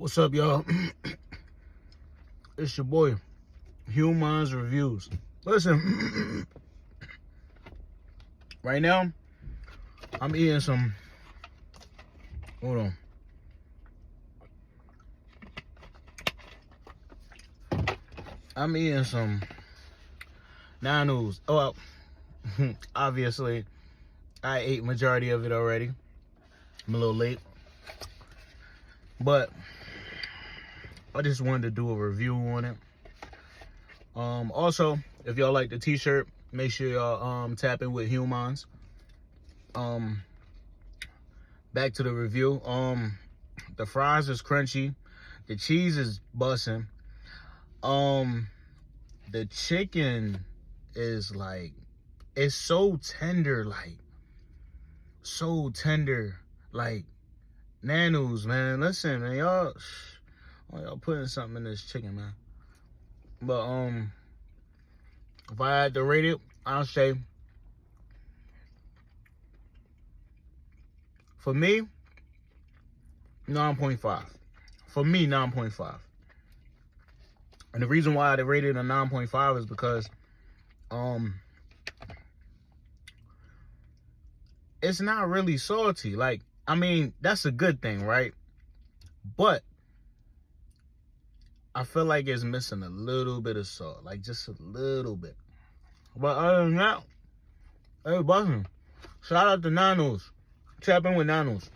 What's up, y'all? It's your boy, Humonz Reviews. Listen, right now, I'm eating some, hold on. I'm eating some nanos. Oh, well, obviously, I ate majority of it already. I'm a little late. But I just wanted to do a review on it. Also, if y'all like the t-shirt, make sure y'all tap in with Humonz. Back to the review. The fries is crunchy, the cheese is bussin'. The chicken is like, it's so tender, like nanos, man. Listen, man, y'all putting something in this chicken, man. But if I had to rate it, I'll say, for me, 9.5. For me, 9.5. And the reason why I rated a 9.5 is because it's not really salty. Like, I mean, that's a good thing, right? But I feel like it's missing a little bit of salt, like just a little bit. But other than that, hey, bustin'. Shout out to Nanos. Tap in with Nanos.